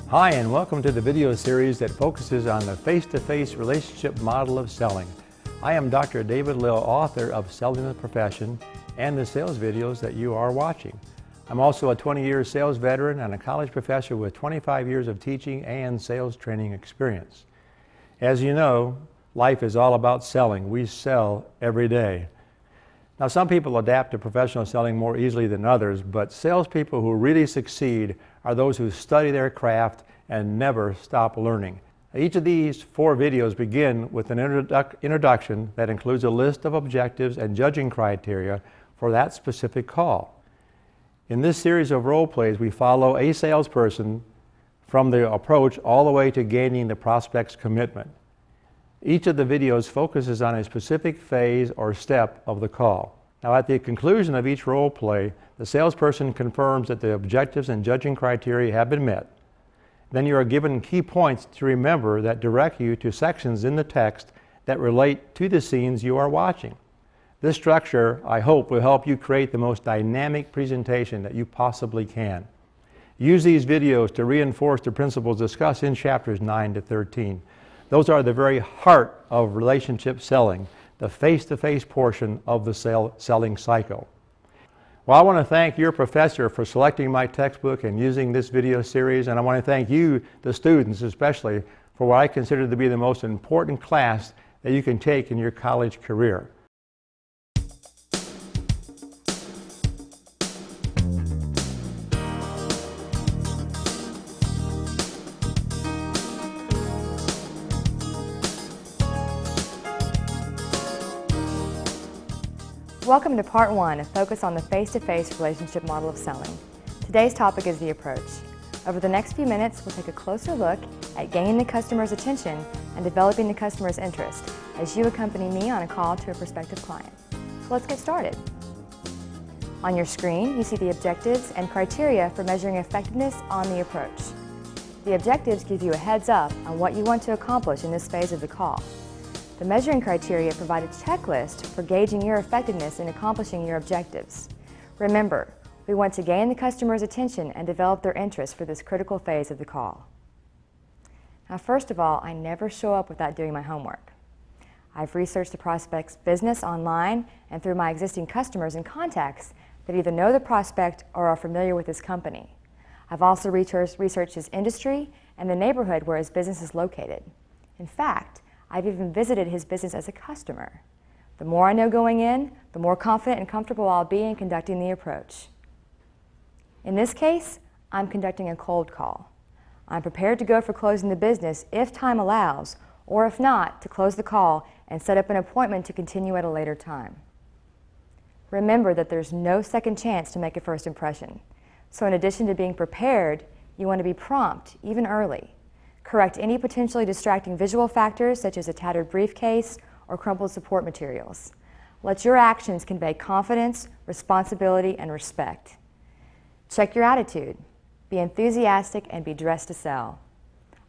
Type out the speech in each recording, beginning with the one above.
Hi, and welcome to the video series that focuses on the face-to-face relationship model of selling. I am Dr. David Lill, author of Selling the Profession and the sales videos that you are watching. I'm also a 20-year sales veteran and a college professor with 25 years of teaching and sales training experience. As you know, life is all about selling. We sell every day. Now, some people adapt to professional selling more easily than others, but salespeople who really succeed are those who study their craft and never stop learning. Each of these 4 videos begin with an introduction that includes a list of objectives and judging criteria for that specific call. In this series of role plays, we follow a salesperson from the approach all the way to gaining the prospect's commitment. Each of the videos focuses on a specific phase or step of the call. Now, at the conclusion of each role play, the salesperson confirms that the objectives and judging criteria have been met. Then you are given key points to remember that direct you to sections in the text that relate to the scenes you are watching. This structure, I hope, will help you create the most dynamic presentation that you possibly can. Use these videos to reinforce the principles discussed in chapters 9 to 13. Those are the very heart of relationship selling, the face-to-face portion of the selling cycle. Well, I want to thank your professor for selecting my textbook and using this video series, and I want to thank you, the students especially, for what I consider to be the most important class that you can take in your college career. Welcome to Part 1, a focus on the face-to-face relationship model of selling. Today's topic is the approach. Over the next few minutes, we'll take a closer look at gaining the customer's attention and developing the customer's interest as you accompany me on a call to a prospective client. So let's get started. On your screen, you see the objectives and criteria for measuring effectiveness on the approach. The objectives give you a heads up on what you want to accomplish in this phase of the call. The measuring criteria provide a checklist for gauging your effectiveness in accomplishing your objectives. Remember, we want to gain the customer's attention and develop their interest for this critical phase of the call. Now, first of all, I never show up without doing my homework. I've researched the prospect's business online and through my existing customers and contacts that either know the prospect or are familiar with his company. I've also researched his industry and the neighborhood where his business is located. In fact, I've even visited his business as a customer. The more I know going in, the more confident and comfortable I'll be in conducting the approach. In this case, I'm conducting a cold call. I'm prepared to go for closing the business if time allows, or if not, to close the call and set up an appointment to continue at a later time. Remember that there's no second chance to make a first impression. So in addition to being prepared, you want to be prompt, even early. Correct any potentially distracting visual factors such as a tattered briefcase or crumpled support materials. Let your actions convey confidence, responsibility, and respect. Check your attitude. Be enthusiastic and be dressed to sell.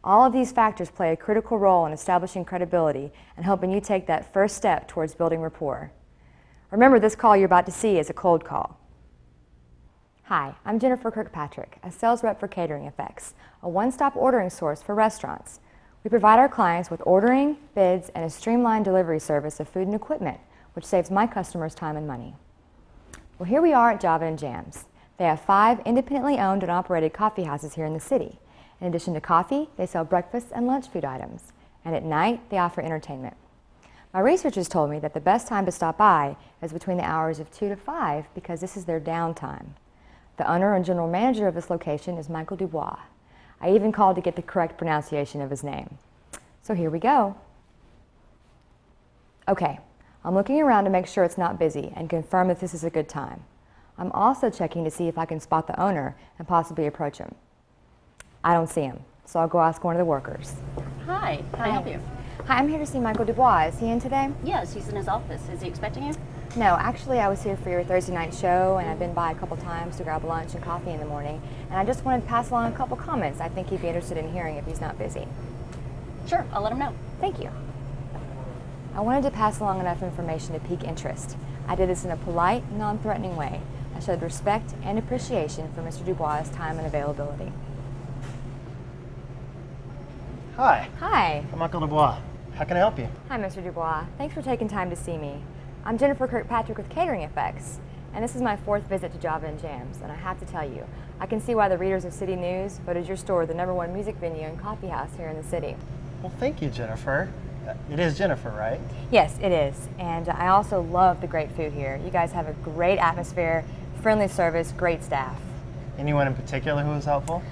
All of these factors play a critical role in establishing credibility and helping you take that first step towards building rapport. Remember, this call you're about to see is a cold call. Hi, I'm Jennifer Kirkpatrick, a sales rep for Catering Effects, a one-stop ordering source for restaurants. We provide our clients with ordering, bids, and a streamlined delivery service of food and equipment, which saves my customers time and money. Well, here we are at Java and Jams. They have 5 independently owned and operated coffee houses here in the city. In addition to coffee, they sell breakfast and lunch food items, and at night, they offer entertainment. My research has told me that the best time to stop by is between the hours of 2 to 5 because this is their downtime. The owner and general manager of this location is Michael Dubois. I even called to get the correct pronunciation of his name. So here we go. Okay, I'm looking around to make sure it's not busy and confirm that this is a good time. I'm also checking to see if I can spot the owner and possibly approach him. I don't see him, so I'll go ask one of the workers. Hi, can I help you? Hi, I'm here to see Michael Dubois. Is he in today? Yes, he's in his office. Is he expecting you? No, actually I was here for your Thursday night show and I've been by a couple times to grab lunch and coffee in the morning, and I just wanted to pass along a couple comments I think he'd be interested in hearing if he's not busy. Sure, I'll let him know. Thank you. I wanted to pass along enough information to pique interest. I did this in a polite, non-threatening way. I showed respect and appreciation for Mr. Dubois' time and availability. Hi, Hi. I'm Uncle Dubois. How can I help you? Hi, Mr. Dubois. Thanks for taking time to see me. I'm Jennifer Kirkpatrick with Catering Effects, and this is my 4th visit to Java and Jams, and I have to tell you, I can see why the readers of City News voted your store the #1 music venue and coffee house here in the city. Well, thank you, Jennifer. It is Jennifer, right? Yes, it is, and I also love the great food here. You guys have a great atmosphere, friendly service, great staff. Anyone in particular who was helpful?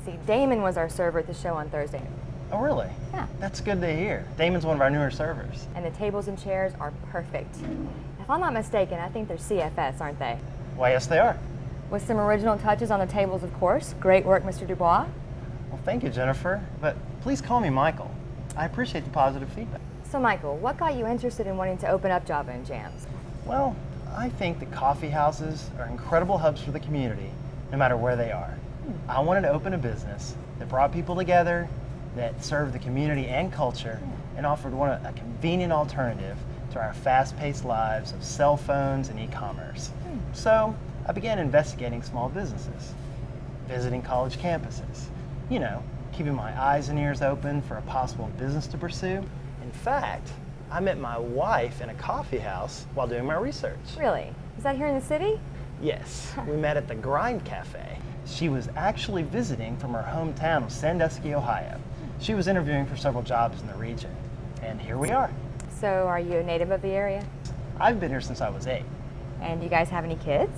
See, Damon was our server at the show on Thursday. Oh, really? Yeah. That's good to hear. Damon's one of our newer servers. And the tables and chairs are perfect. If I'm not mistaken, I think they're CFS, aren't they? Why, yes, they are. With some original touches on the tables, of course. Great work, Mr. Dubois. Well, thank you, Jennifer. But please call me Michael. I appreciate the positive feedback. So, Michael, what got you interested in wanting to open up Java and Jams? Well, I think that coffee houses are incredible hubs for the community, no matter where they are. I wanted to open a business that brought people together, that served the community and culture, and offered a convenient alternative to our fast-paced lives of cell phones and e-commerce. So I began investigating small businesses, visiting college campuses, keeping my eyes and ears open for a possible business to pursue. In fact, I met my wife in a coffee house while doing my research. Really? Is that here in the city? Yes, we met at the Grind Cafe. She was actually visiting from her hometown of Sandusky, Ohio. She was interviewing for several jobs in the region, and here we are. So, are you a native of the area? I've been here since I was 8. And you guys have any kids?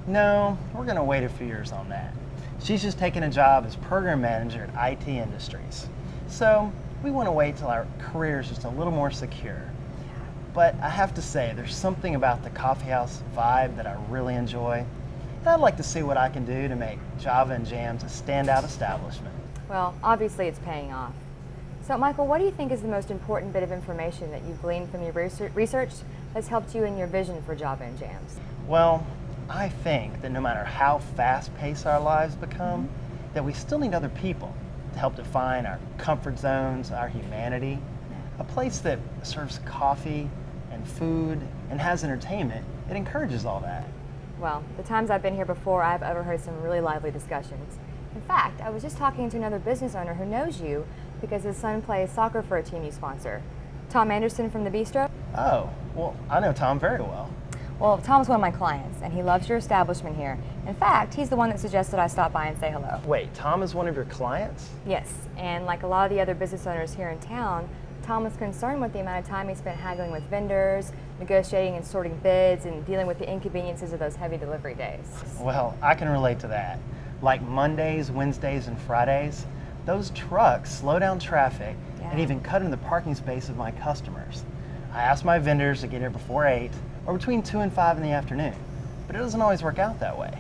No, we're gonna wait a few years on that. She's just taking a job as program manager at IT Industries. So we want to wait till our career is just a little more secure. But I have to say, there's something about the coffee house vibe that I really enjoy. And I'd like to see what I can do to make Java and Jams a standout establishment. Well, obviously it's paying off. So, Michael, what do you think is the most important bit of information that you've gleaned from your research that's helped you in your vision for Java and Jams? Well, I think that no matter how fast-paced our lives become, that we still need other people to help define our comfort zones, our humanity. A place that serves coffee and food and has entertainment, it encourages all that. Well, the times I've been here before, I've overheard some really lively discussions. In fact, I was just talking to another business owner who knows you because his son plays soccer for a team you sponsor. Tom Anderson from the Bistro? Oh, well, I know Tom very well. Well, Tom's one of my clients, and he loves your establishment here. In fact, he's the one that suggested I stop by and say hello. Wait, Tom is one of your clients? Yes, and like a lot of the other business owners here in town, Tom was concerned with the amount of time he spent haggling with vendors, negotiating and sorting bids, and dealing with the inconveniences of those heavy delivery days. Well, I can relate to that. Like Mondays, Wednesdays, and Fridays, those trucks slow down traffic and even cut into the parking space of my customers. I ask my vendors to get here before 8 or between 2 and 5 in the afternoon, but it doesn't always work out that way.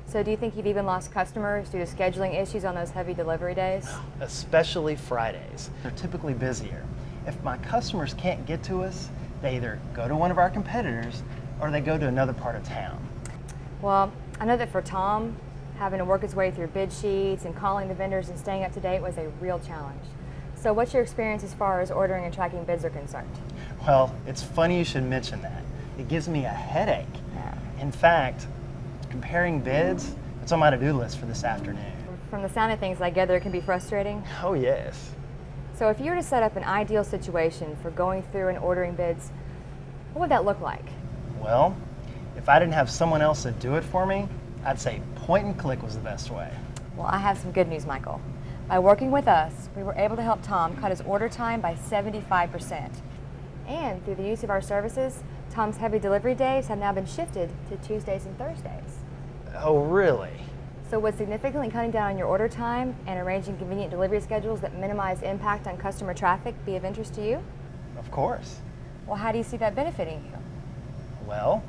So do you think you've even lost customers due to scheduling issues on those heavy delivery days? Especially Fridays. They're typically busier. If my customers can't get to us, they either go to one of our competitors or they go to another part of town. Well, I know that for Tom, having to work his way through bid sheets and calling the vendors and staying up to date was a real challenge. So what's your experience as far as ordering and tracking bids are concerned? Well, it's funny you should mention that. It gives me a headache. Yeah. In fact, comparing bids, it's on my to-do list for this afternoon. From the sound of things, I gather it can be frustrating. Oh, yes. So if you were to set up an ideal situation for going through and ordering bids, what would that look like? Well, if I didn't have someone else to do it for me, I'd say point and click was the best way. Well, I have some good news, Michael. By working with us, we were able to help Tom cut his order time by 75%. And through the use of our services, Tom's heavy delivery days have now been shifted to Tuesdays and Thursdays. Oh, really? So would significantly cutting down on your order time and arranging convenient delivery schedules that minimize impact on customer traffic be of interest to you? Of course. Well, how do you see that benefiting you? Well,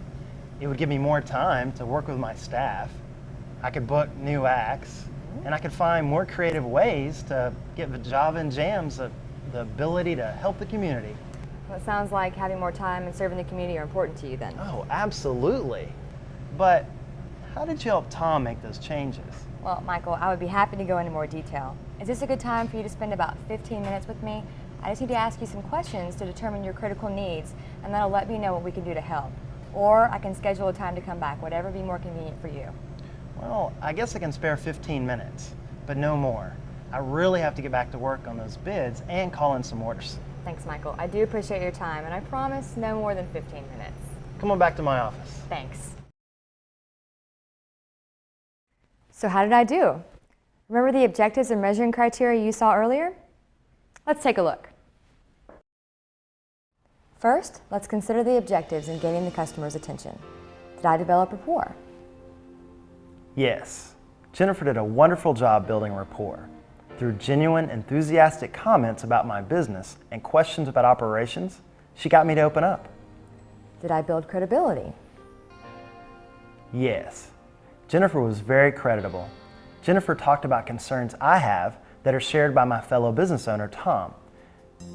it would give me more time to work with my staff. I could book new acts, and I could find more creative ways to give Java and Jams the ability to help the community. Well, it sounds like having more time and serving the community are important to you then. Oh, absolutely. But how did you help Tom make those changes? Well, Michael, I would be happy to go into more detail. Is this a good time for you to spend about 15 minutes with me? I just need to ask you some questions to determine your critical needs, and that'll let me know what we can do to help. Or I can schedule a time to come back, whatever be more convenient for you. Well, I guess I can spare 15 minutes, but no more. I really have to get back to work on those bids and call in some orders. Thanks, Michael. I do appreciate your time, and I promise no more than 15 minutes. Come on back to my office. Thanks. So how did I do? Remember the objectives and measuring criteria you saw earlier? Let's take a look. First, let's consider the objectives in gaining the customer's attention. Did I develop rapport? Yes, Jennifer did a wonderful job building rapport. Through genuine, enthusiastic comments about my business and questions about operations, she got me to open up. Did I build credibility? Yes, Jennifer was very creditable. Jennifer talked about concerns I have that are shared by my fellow business owner, Tom.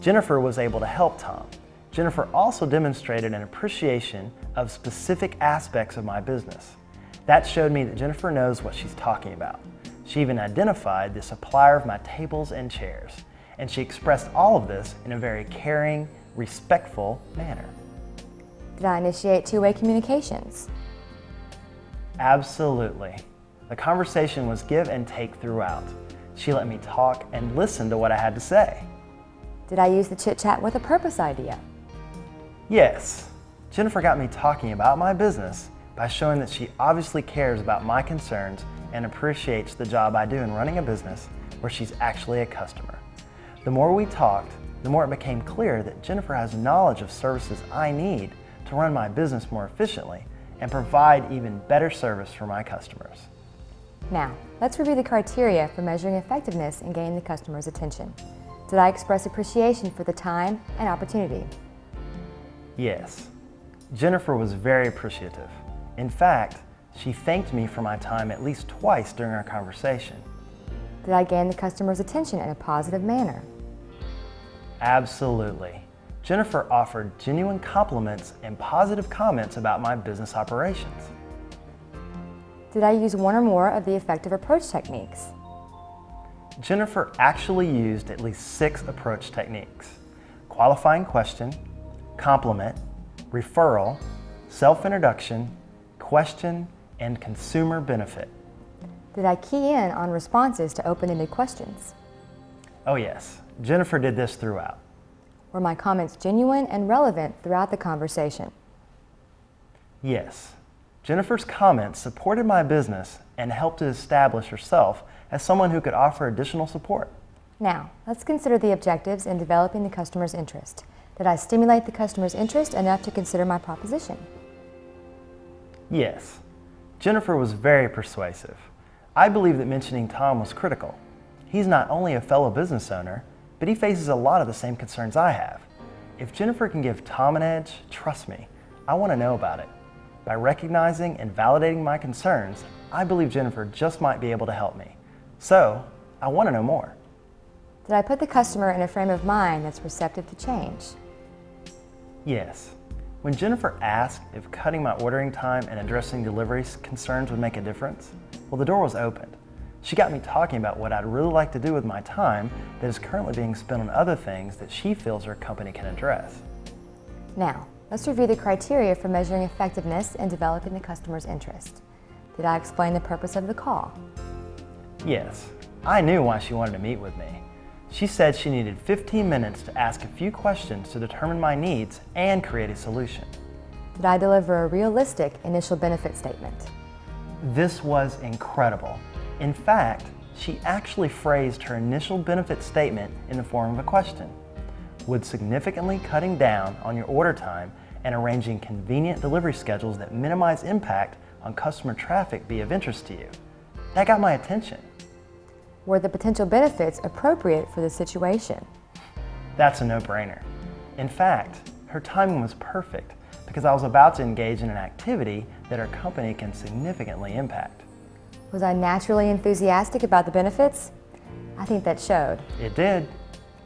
Jennifer was able to help Tom. Jennifer also demonstrated an appreciation of specific aspects of my business. That showed me that Jennifer knows what she's talking about. She even identified the supplier of my tables and chairs, and she expressed all of this in a very caring, respectful manner. Did I initiate two-way communications? Absolutely. The conversation was give and take throughout. She let me talk and listen to what I had to say. Did I use the chit-chat with a purpose idea? Yes, Jennifer got me talking about my business by showing that she obviously cares about my concerns and appreciates the job I do in running a business where she's actually a customer. The more we talked, the more it became clear that Jennifer has knowledge of services I need to run my business more efficiently and provide even better service for my customers. Now, let's review the criteria for measuring effectiveness in gaining the customer's attention. Did I express appreciation for the time and opportunity? Yes, Jennifer was very appreciative. In fact, she thanked me for my time at least twice during our conversation. Did I gain the customer's attention in a positive manner? Absolutely. Jennifer offered genuine compliments and positive comments about my business operations. Did I use one or more of the effective approach techniques? Jennifer actually used at least 6 approach techniques: qualifying question, compliment, referral, self-introduction, question, and consumer benefit. Did I key in on responses to open-ended questions? Oh yes, Jennifer did this throughout. Were my comments genuine and relevant throughout the conversation? Yes, Jennifer's comments supported my business and helped to establish herself as someone who could offer additional support. Now, let's consider the objectives in developing the customer's interest. Did I stimulate the customer's interest enough to consider my proposition? Yes, Jennifer was very persuasive. I believe that mentioning Tom was critical. He's not only a fellow business owner, but he faces a lot of the same concerns I have. If Jennifer can give Tom an edge, trust me, I want to know about it. By recognizing and validating my concerns, I believe Jennifer just might be able to help me. So, I want to know more. Did I put the customer in a frame of mind that's receptive to change? Yes. When Jennifer asked if cutting my ordering time and addressing delivery concerns would make a difference, well, the door was opened. She got me talking about what I'd really like to do with my time that is currently being spent on other things that she feels her company can address. Now, let's review the criteria for measuring effectiveness in developing the customer's interest. Did I explain the purpose of the call? Yes, I knew why she wanted to meet with me. She said she needed 15 minutes to ask a few questions to determine my needs and create a solution. Did I deliver a realistic initial benefit statement? This was incredible. In fact, she actually phrased her initial benefit statement in the form of a question. Would significantly cutting down on your order time and arranging convenient delivery schedules that minimize impact on customer traffic be of interest to you? That got my attention. Were the potential benefits appropriate for the situation? That's a no-brainer. In fact, her timing was perfect because I was about to engage in an activity that our company can significantly impact. Was I naturally enthusiastic about the benefits? I think that showed. It did.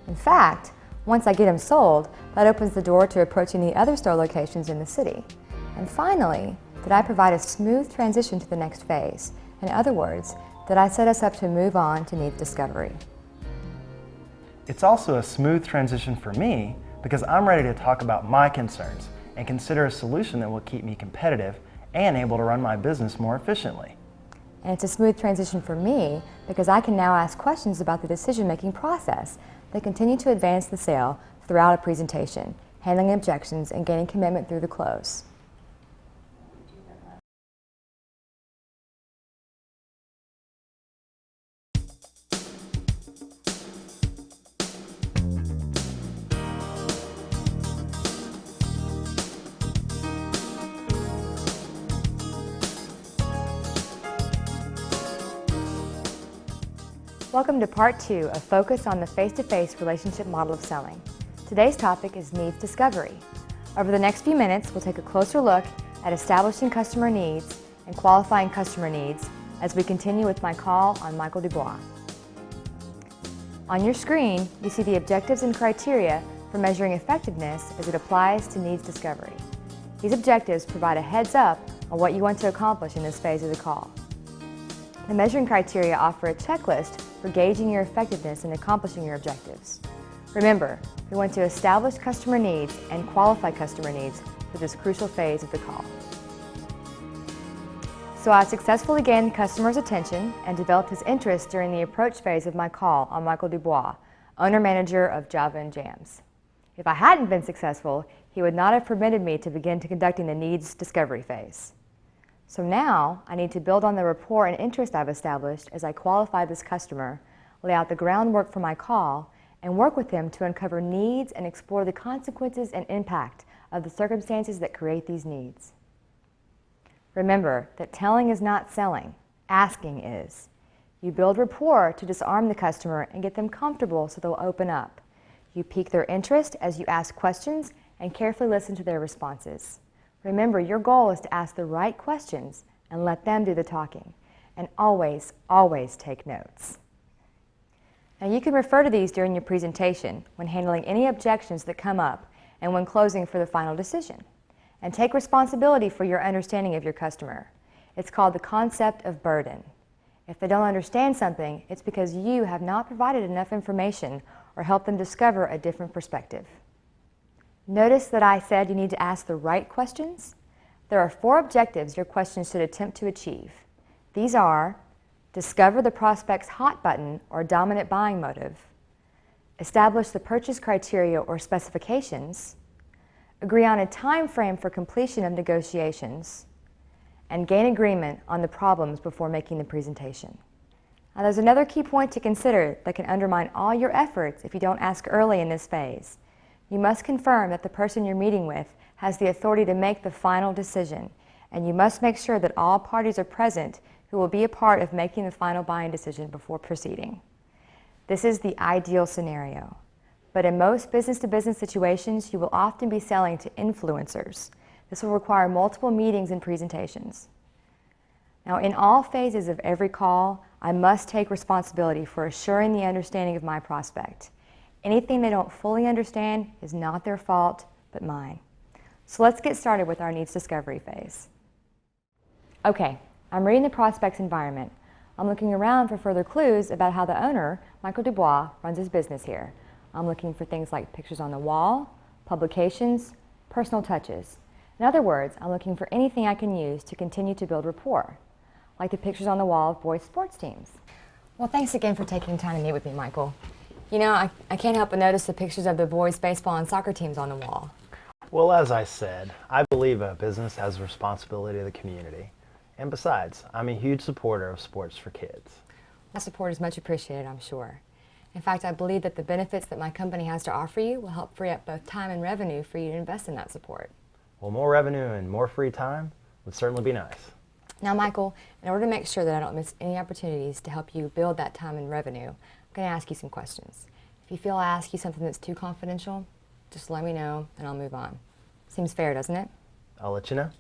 In fact, once I get them sold, that opens the door to approaching the other store locations in the city. And finally, did I provide a smooth transition to the next phase? In other words, did I set us up to move on to needs discovery? It's also a smooth transition for me because I'm ready to talk about my concerns and consider a solution that will keep me competitive and able to run my business more efficiently. And it's a smooth transition for me because I can now ask questions about the decision-making process that continue to advance the sale throughout a presentation, handling objections and gaining commitment through the close. Welcome to part 2 of Focus on the Face-to-Face Relationship Model of Selling. Today's topic is needs discovery. Over the next few minutes, we'll take a closer look at establishing customer needs and qualifying customer needs as we continue with my call on Michael Dubois. On your screen, you see the objectives and criteria for measuring effectiveness as it applies to needs discovery. These objectives provide a heads up on what you want to accomplish in this phase of the call. The measuring criteria offer a checklist for gauging your effectiveness in accomplishing your objectives. Remember, we want to establish customer needs and qualify customer needs for this crucial phase of the call. So I successfully gained the customer's attention and developed his interest during the approach phase of my call on Michael Dubois, owner-manager of Java and Jams. If I hadn't been successful, he would not have permitted me to begin conducting the needs discovery phase. So now, I need to build on the rapport and interest I've established as I qualify this customer, lay out the groundwork for my call, and work with them to uncover needs and explore the consequences and impact of the circumstances that create these needs. Remember that telling is not selling, asking is. You build rapport to disarm the customer and get them comfortable so they'll open up. You pique their interest as you ask questions and carefully listen to their responses. Remember, your goal is to ask the right questions and let them do the talking. And always, always take notes. Now you can refer to these during your presentation when handling any objections that come up and when closing for the final decision. And take responsibility for your understanding of your customer. It's called the concept of burden. If they don't understand something, it's because you have not provided enough information or helped them discover a different perspective. Notice that I said you need to ask the right questions. There are 4 objectives your questions should attempt to achieve. These are: discover the prospect's hot button or dominant buying motive, establish the purchase criteria or specifications, agree on a time frame for completion of negotiations, and gain agreement on the problems before making the presentation. Now there's another key point to consider that can undermine all your efforts if you don't ask early in this phase. You must confirm that the person you're meeting with has the authority to make the final decision, and you must make sure that all parties are present who will be a part of making the final buying decision before proceeding. This is the ideal scenario, but in most business-to-business situations, you will often be selling to influencers. This will require multiple meetings and presentations. Now, in all phases of every call, I must take responsibility for assuring the understanding of my prospect. Anything they don't fully understand is not their fault, but mine. So let's get started with our needs discovery phase. Okay, I'm reading the prospect's environment. I'm looking around for further clues about how the owner, Michael Dubois, runs his business here. I'm looking for things like pictures on the wall, publications, personal touches. In other words, I'm looking for anything I can use to continue to build rapport, like the pictures on the wall of boys' sports teams. Well, thanks again for taking time to meet with me, Michael. You know, I can't help but notice the pictures of the boys' baseball and soccer teams on the wall. Well, as I said, I believe a business has a responsibility to the community. And besides, I'm a huge supporter of sports for kids. That support is much appreciated, I'm sure. In fact, I believe that the benefits that my company has to offer you will help free up both time and revenue for you to invest in that support. Well, more revenue and more free time would certainly be nice. Now, Michael, in order to make sure that I don't miss any opportunities to help you build that time and revenue, I'm going to ask you some questions. If you feel I ask you something that's too confidential, just let me know and I'll move on. Seems fair, doesn't it? I'll let you know.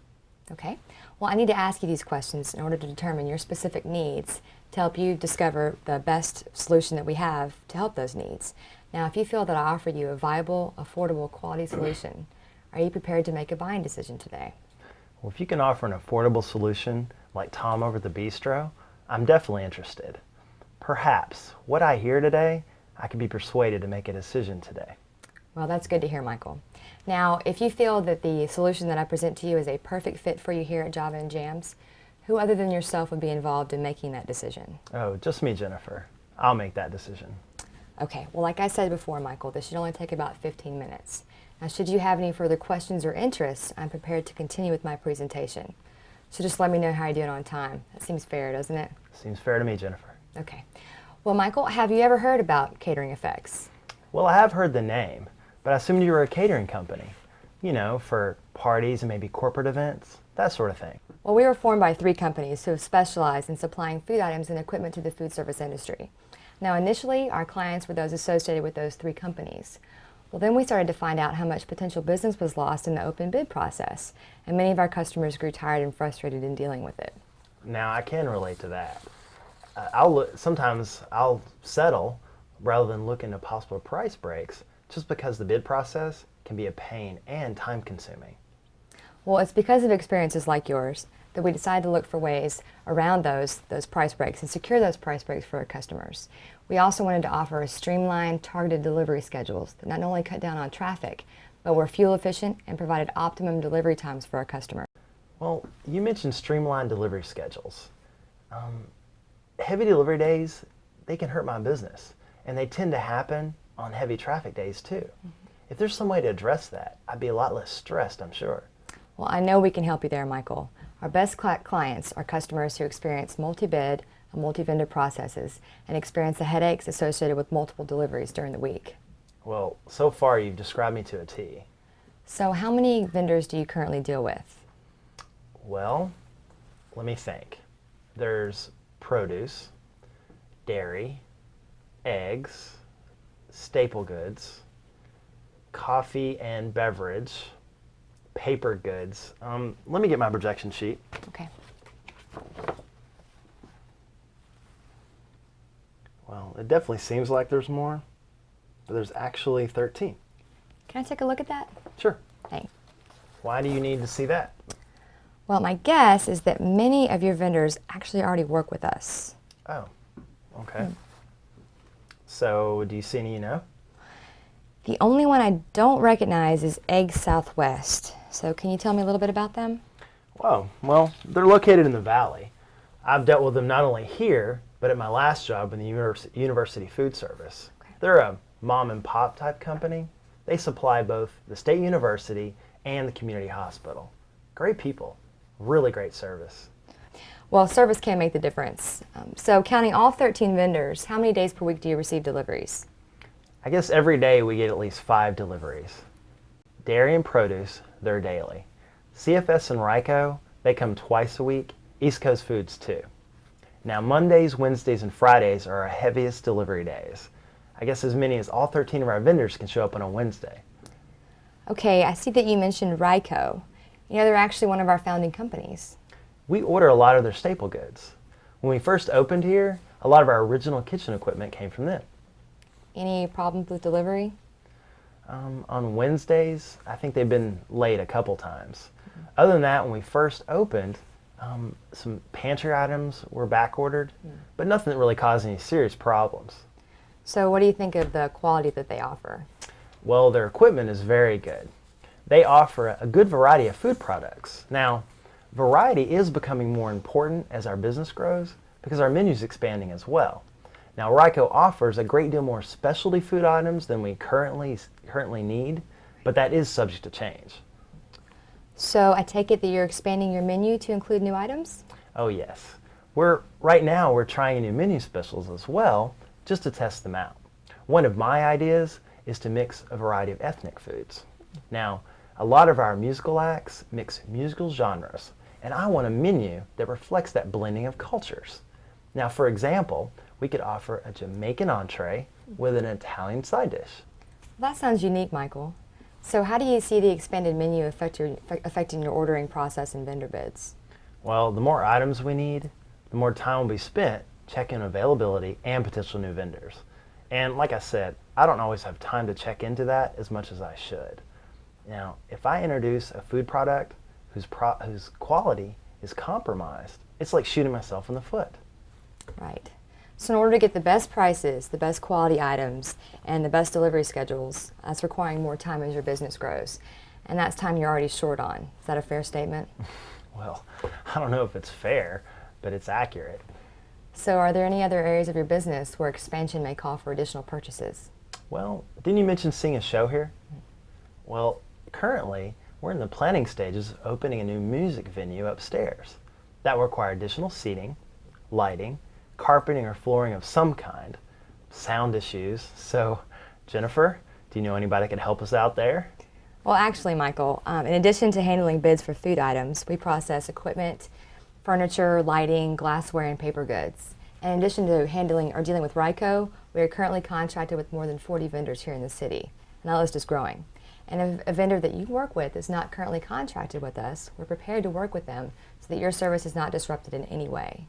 Okay. Well, I need to ask you these questions in order to determine your specific needs to help you discover the best solution that we have to help those needs. Now, if you feel that I offer you a viable, affordable, quality solution, are you prepared to make a buying decision today? Well, if you can offer an affordable solution like Tom over at the Bistro, I'm definitely interested. Perhaps what I hear today, I can be persuaded to make a decision today. Well, that's good to hear, Michael. Now, if you feel that the solution that I present to you is a perfect fit for you here at Java and Jams, Who other than yourself would be involved in making that decision? Oh, just me, Jennifer. I'll make that decision. Okay, well, like I said before, Michael, this should only take about 15 minutes. Now, should you have any further questions or interests, I'm prepared to continue with my presentation. So just let me know how you're doing on time. That seems fair, doesn't it? Seems fair to me, Jennifer. Okay. Well, Michael, have you ever heard about catering effects? Well, I have heard the name, but I assumed you were a catering company. You know, for parties and maybe corporate events, that sort of thing. Well, we were formed by 3 companies who have specialized in supplying food items and equipment to the food service industry. Now, initially, our clients were those associated with those 3 companies. Well, then we started to find out how much potential business was lost in the open bid process, and many of our customers grew tired and frustrated in dealing with it. Now, I can relate to that. Sometimes I'll settle rather than look into possible price breaks just because the bid process can be a pain and time consuming. Well, it's because of experiences like yours that we decided to look for ways around those price breaks and secure those price breaks for our customers. We also wanted to offer streamlined, targeted delivery schedules that not only cut down on traffic, but were fuel efficient and provided optimum delivery times for our customers. Well, you mentioned streamlined delivery schedules. Heavy delivery days, they can hurt my business, and they tend to happen on heavy traffic days too. If there's some way to address that, I'd be a lot less stressed, I'm sure. Well, I know we can help you there, Michael. Our best clients are customers who experience multi-bid and multi-vendor processes and experience the headaches associated with multiple deliveries during the week. Well, so far you've described me to a T. So how many vendors do you currently deal with? Well, let me think. There's produce, dairy, eggs, staple goods, coffee and beverage, paper goods. Let me get my projection sheet. Okay. Well, it definitely seems like there's more, but there's actually 13. Can I take a look at that? Sure. Thanks. Why do you need to see that? Well, my guess is that many of your vendors actually already work with us. Oh, okay. So, do you see any you know? The only one I don't recognize is Eggs Southwest. So can you tell me a little bit about them? Whoa, well, they're located in the Valley. I've dealt with them not only here, but at my last job in the University Food Service. Okay. They're a mom and pop type company. They supply both the State University and the community hospital. Great people, really great service. Well, service can make the difference. So counting all 13 vendors, how many days per week do you receive deliveries? I guess every day we get at least 5 deliveries. Dairy and produce, they're daily. CFS and Ryco, they come twice a week. East Coast Foods too. Now Mondays, Wednesdays, and Fridays are our heaviest delivery days. I guess as many as all 13 of our vendors can show up on a Wednesday. Okay, I see that you mentioned Ryco. You know, they're actually one of our founding companies. We order a lot of their staple goods. When we first opened here, a lot of our original kitchen equipment came from them. Any problems with delivery? On Wednesdays, I think they've been late a couple times. Other than that, when we first opened, some pantry items were back ordered, but nothing that really caused any serious problems. So what do you think of the quality that they offer? Well, their equipment is very good. They offer a good variety of food products. Now, variety is becoming more important as our business grows because our menu is expanding as well. Now, Ryco offers a great deal more specialty food items than we currently need, but that is subject to change. So I take it that you're expanding your menu to include new items? Oh yes. Right now we're trying new menu specials as well, just to test them out. One of my ideas is to mix a variety of ethnic foods. Now, a lot of our musical acts mix musical genres, and I want a menu that reflects that blending of cultures. Now, for example, we could offer a Jamaican entree with an Italian side dish. That sounds unique, Michael. So how do you see the expanded menu affecting your ordering process and vendor bids? Well, the more items we need, the more time will be spent checking availability and potential new vendors. And like I said, I don't always have time to check into that as much as I should. Now, if I introduce a food product whose quality is compromised, it's like shooting myself in the foot. Right. So in order to get the best prices, the best quality items, and the best delivery schedules, that's requiring more time as your business grows. And that's time you're already short on. Is that a fair statement? Well, I don't know if it's fair, but it's accurate. So are there any other areas of your business where expansion may call for additional purchases? Well, didn't you mention seeing a show here? Well, currently, we're in the planning stages of opening a new music venue upstairs. That will require additional seating, lighting, carpeting or flooring of some kind, sound issues. So, Jennifer, do you know anybody that could help us out there? Well, actually, Michael, in addition to handling bids for food items, we process equipment, furniture, lighting, glassware, and paper goods. In addition to handling or dealing with RICO, we are currently contracted with more than 40 vendors here in the city, and that list is growing. And if a vendor that you work with is not currently contracted with us, we're prepared to work with them so that your service is not disrupted in any way.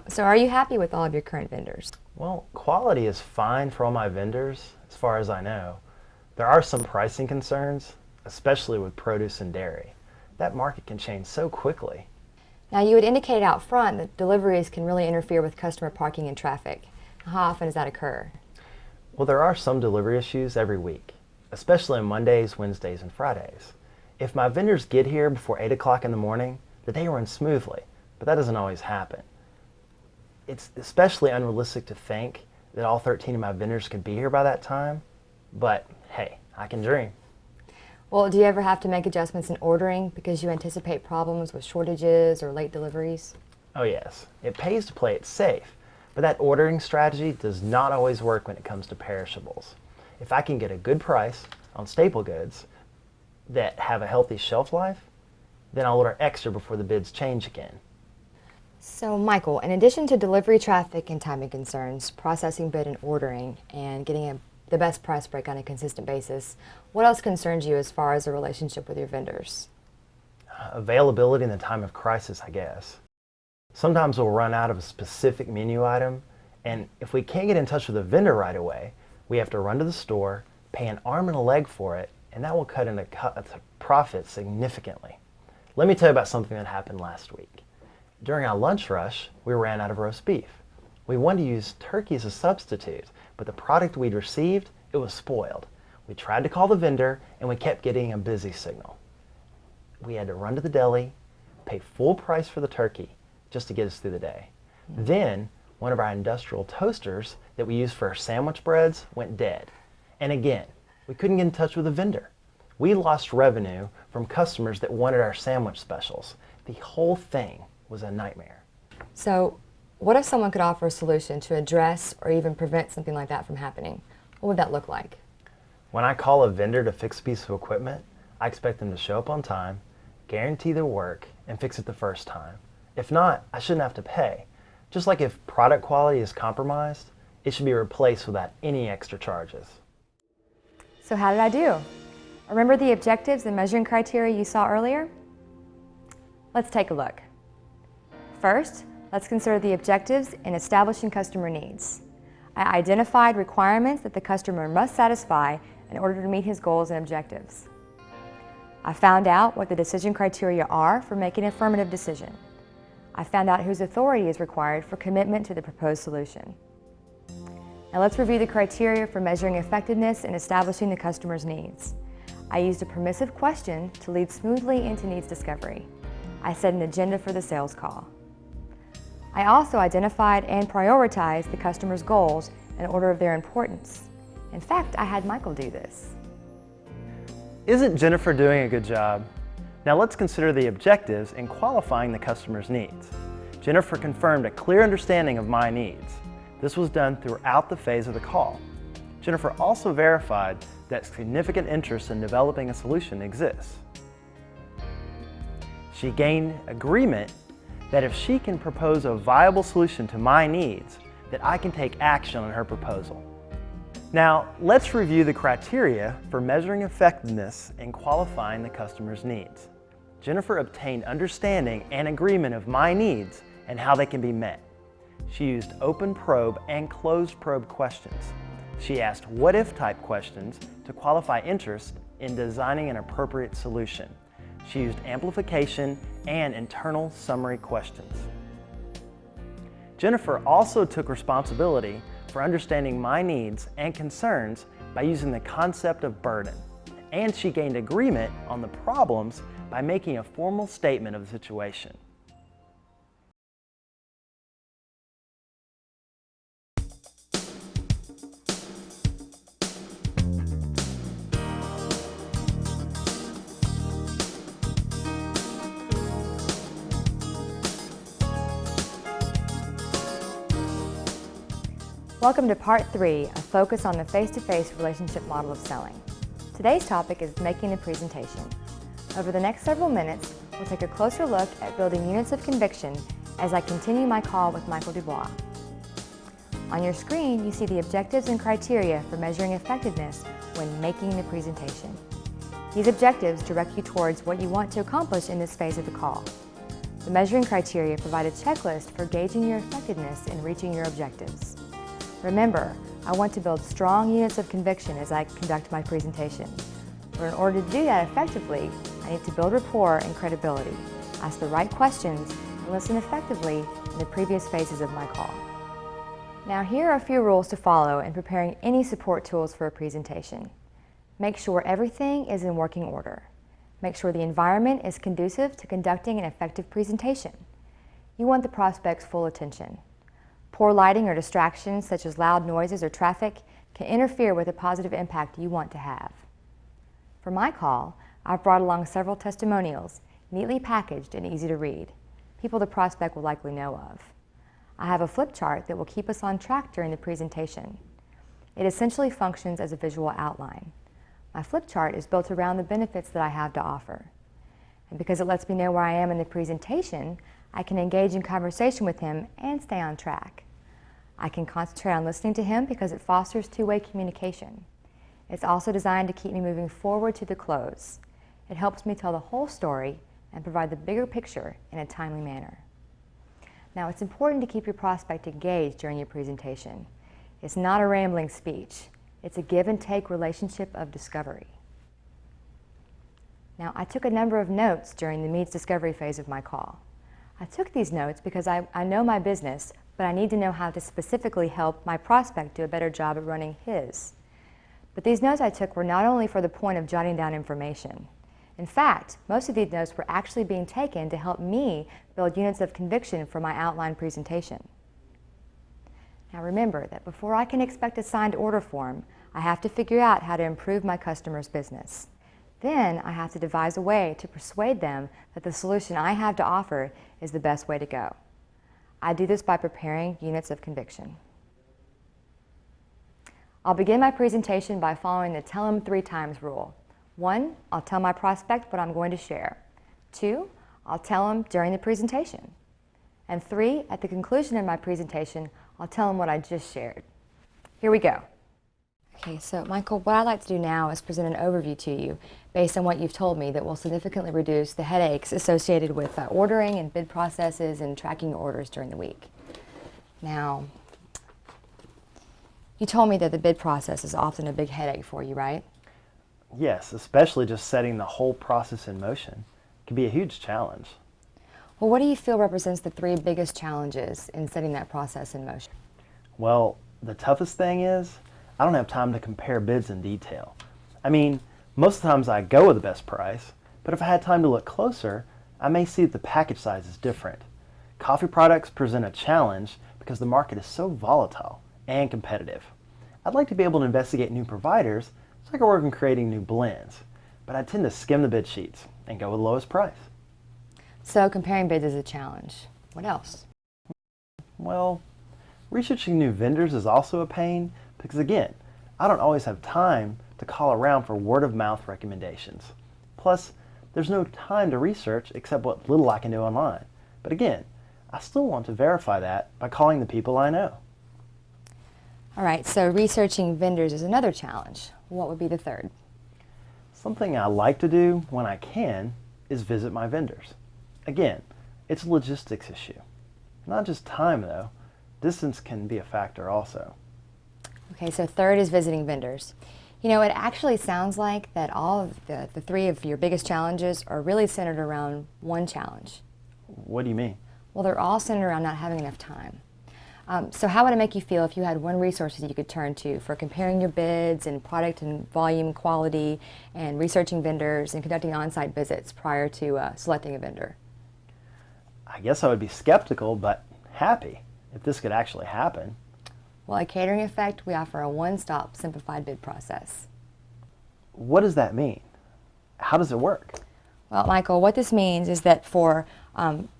So are you happy with all of your current vendors? Well, quality is fine for all my vendors, as far as I know. There are some pricing concerns, especially with produce and dairy. That market can change so quickly. Now, you had indicated out front that deliveries can really interfere with customer parking and traffic. How often does that occur? Well, there are some delivery issues every week, especially on Mondays, Wednesdays, and Fridays. If my vendors get here before 8 o'clock in the morning, the day runs smoothly, but that doesn't always happen. It's especially unrealistic to think that all 13 of my vendors could be here by that time, but hey, I can dream. Well, do you ever have to make adjustments in ordering because you anticipate problems with shortages or late deliveries? Oh yes, it pays to play it safe, but that ordering strategy does not always work when it comes to perishables. If I can get a good price on staple goods that have a healthy shelf life, then I'll order extra before the bids change again. So, Michael, in addition to delivery traffic and timing concerns, processing bid and ordering, and getting the best price break on a consistent basis, what else concerns you as far as the relationship with your vendors? Availability in the time of crisis, I guess. Sometimes we'll run out of a specific menu item, and if we can't get in touch with the vendor right away, we have to run to the store, pay an arm and a leg for it, and that will cut into profit significantly. Let me tell you about something that happened last week. During our lunch rush, we ran out of roast beef. We wanted to use turkey as a substitute, but the product we'd received, it was spoiled. We tried to call the vendor, and we kept getting a busy signal. We had to run to the deli, pay full price for the turkey, just to get us through the day. Then, one of our industrial toasters that we use for our sandwich breads went dead. And again, we couldn't get in touch with the vendor. We lost revenue from customers that wanted our sandwich specials. The whole thing was a nightmare. So, what if someone could offer a solution to address or even prevent something like that from happening? What would that look like? When I call a vendor to fix a piece of equipment, I expect them to show up on time, guarantee their work, and fix it the first time. If not, I shouldn't have to pay. Just like if product quality is compromised, it should be replaced without any extra charges. So how did I do? Remember the objectives and measuring criteria you saw earlier? Let's take a look. First, let's consider the objectives in establishing customer needs. I identified requirements that the customer must satisfy in order to meet his goals and objectives. I found out what the decision criteria are for making an affirmative decision. I found out whose authority is required for commitment to the proposed solution. Now let's review the criteria for measuring effectiveness in establishing the customer's needs. I used a permissive question to lead smoothly into needs discovery. I set an agenda for the sales call. I also identified and prioritized the customer's goals in order of their importance. In fact, I had Michael do this. Isn't Jennifer doing a good job? Now let's consider the objectives in qualifying the customer's needs. Jennifer confirmed a clear understanding of my needs. This was done throughout the phase of the call. Jennifer also verified that significant interest in developing a solution exists. She gained agreement that if she can propose a viable solution to my needs, that I can take action on her proposal. Now, let's review the criteria for measuring effectiveness in qualifying the customer's needs. Jennifer obtained understanding and agreement of my needs and how they can be met. She used open probe and closed probe questions. She asked what-if type questions to qualify interest in designing an appropriate solution. She used amplification and internal summary questions. Jennifer also took responsibility for understanding my needs and concerns by using the concept of burden, and she gained agreement on the problems by making a formal statement of the situation. Welcome to Part 3, a focus on the face-to-face relationship model of selling. Today's topic is making a presentation. Over the next several minutes, we'll take a closer look at building units of conviction as I continue my call with Michael Dubois. On your screen, you see the objectives and criteria for measuring effectiveness when making the presentation. These objectives direct you towards what you want to accomplish in this phase of the call. The measuring criteria provide a checklist for gauging your effectiveness in reaching your objectives. Remember, I want to build strong units of conviction as I conduct my presentation. But in order to do that effectively, I need to build rapport and credibility, ask the right questions, and listen effectively in the previous phases of my call. Now, here are a few rules to follow in preparing any support tools for a presentation. Make sure everything is in working order. Make sure the environment is conducive to conducting an effective presentation. You want the prospect's full attention. Poor lighting or distractions, such as loud noises or traffic, can interfere with the positive impact you want to have. For my call, I've brought along several testimonials, neatly packaged and easy to read, people the prospect will likely know of. I have a flip chart that will keep us on track during the presentation. It essentially functions as a visual outline. My flip chart is built around the benefits that I have to offer. And because it lets me know where I am in the presentation, I can engage in conversation with him and stay on track. I can concentrate on listening to him because it fosters two-way communication. It's also designed to keep me moving forward to the close. It helps me tell the whole story and provide the bigger picture in a timely manner. Now, it's important to keep your prospect engaged during your presentation. It's not a rambling speech. It's a give-and-take relationship of discovery. Now, I took a number of notes during the meets discovery phase of my call. I took these notes because I know my business, but I need to know how to specifically help my prospect do a better job at running his. But these notes I took were not only for the point of jotting down information. In fact, most of these notes were actually being taken to help me build units of conviction for my outline presentation. Now remember that before I can expect a signed order form, I have to figure out how to improve my customer's business. Then I have to devise a way to persuade them that the solution I have to offer is the best way to go. I do this by preparing units of conviction. I'll begin my presentation by following the tell them 3 times rule. 1, I'll tell my prospect what I'm going to share. 2, I'll tell them during the presentation. And 3, at the conclusion of my presentation, I'll tell them what I just shared. Here we go. Okay, so Michael, what I'd like to do now is present an overview to you based on what you've told me that will significantly reduce the headaches associated with ordering and bid processes and tracking your orders during the week. Now, you told me that the bid process is often a big headache for you, right? Yes, especially just setting the whole process in motion can be a huge challenge. Well, what do you feel represents the 3 biggest challenges in setting that process in motion? Well, the toughest thing is I don't have time to compare bids in detail. I mean, most of the times I go with the best price, but if I had time to look closer, I may see that the package size is different. Coffee products present a challenge because the market is so volatile and competitive. I'd like to be able to investigate new providers so I can work on creating new blends, but I tend to skim the bid sheets and go with the lowest price. So comparing bids is a challenge. What else? Well, researching new vendors is also a pain because, again, I don't always have time to call around for word-of-mouth recommendations. Plus, there's no time to research except what little I can do online. But again, I still want to verify that by calling the people I know. All right, so researching vendors is another challenge. What would be the 3rd? Something I like to do when I can is visit my vendors. Again, it's a logistics issue. Not just time, though. Distance can be a factor also. Okay, so 3rd is visiting vendors. You know, it actually sounds like that all of the 3 of your biggest challenges are really centered around one challenge. What do you mean? Well, they're all centered around not having enough time. So how would it make you feel if you had one resource that you could turn to for comparing your bids and product and volume quality and researching vendors and conducting on-site visits prior to selecting a vendor? I guess I would be skeptical, but happy if this could actually happen. Well, at Catering Effect, we offer a one-stop simplified bid process. What does that mean? How does it work? Well, Michael, what this means is that for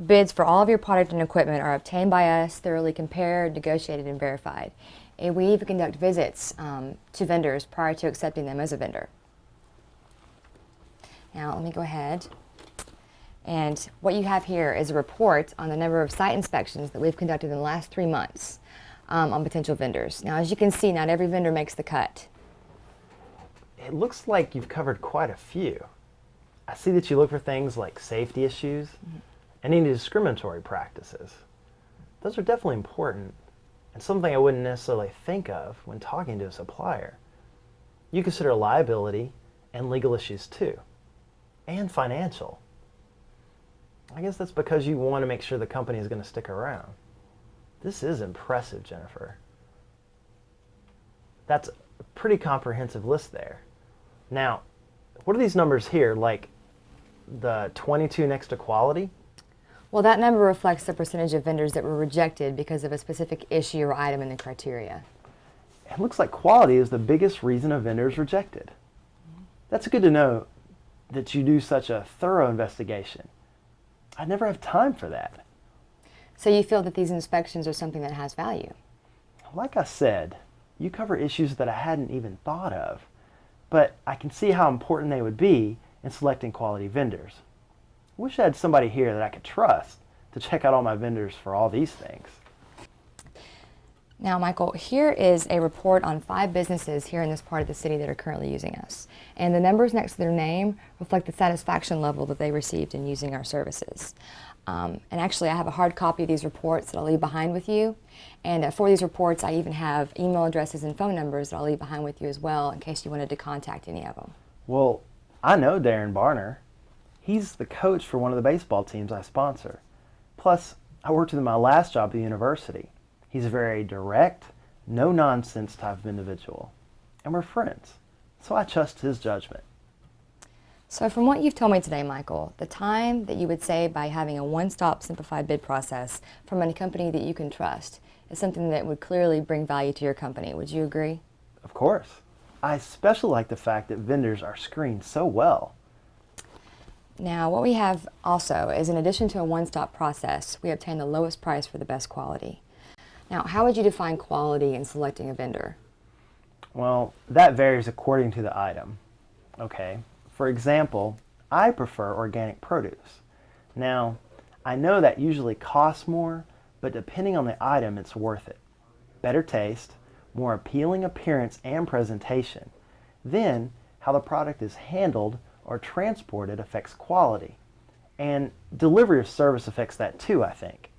bids for all of your product and equipment are obtained by us, thoroughly compared, negotiated, and verified. And we even conduct visits to vendors prior to accepting them as a vendor. Now, let me go ahead. And what you have here is a report on the number of site inspections that we've conducted in the last 3 months on potential vendors. Now, as you can see, not every vendor makes the cut. It looks like you've covered quite a few. I see that you look for things like safety issues and any discriminatory practices. Those are definitely important and something I wouldn't necessarily think of when talking to a supplier. You consider liability and legal issues too, and financial. I guess that's because you want to make sure the company is going to stick around. This is impressive, Jennifer. That's a pretty comprehensive list there. Now, what are these numbers here, like the 22 next to quality? Well, that number reflects the percentage of vendors that were rejected because of a specific issue or item in the criteria. It looks like quality is the biggest reason a vendor is rejected. That's good to know that you do such a thorough investigation. I never have time for that. So you feel that these inspections are something that has value? Like I said, you cover issues that I hadn't even thought of, but I can see how important they would be in selecting quality vendors. I wish I had somebody here that I could trust to check out all my vendors for all these things. Now, Michael, here is a report on 5 businesses here in this part of the city that are currently using us. And the numbers next to their name reflect the satisfaction level that they received in using our services. And actually, I have a hard copy of these reports that I'll leave behind with you. And for these reports, I even have email addresses and phone numbers that I'll leave behind with you as well in case you wanted to contact any of them. Well, I know Darren Barner. He's the coach for one of the baseball teams I sponsor. Plus, I worked with him my last job at the university. He's a very direct, no-nonsense type of individual. And we're friends, so I trust his judgment. So from what you've told me today, Michael, the time that you would save by having a one-stop simplified bid process from a company that you can trust is something that would clearly bring value to your company. Would you agree? Of course. I especially like the fact that vendors are screened so well. Now, what we have also is, in addition to a one-stop process, we obtain the lowest price for the best quality. Now, how would you define quality in selecting a vendor? Well, that varies according to the item. Okay, for example, I prefer organic produce. Now, I know that usually costs more, but depending on the item, it's worth it. Better taste, more appealing appearance and presentation. Then, how the product is handled or transported affects quality. And delivery of service affects that too, I think.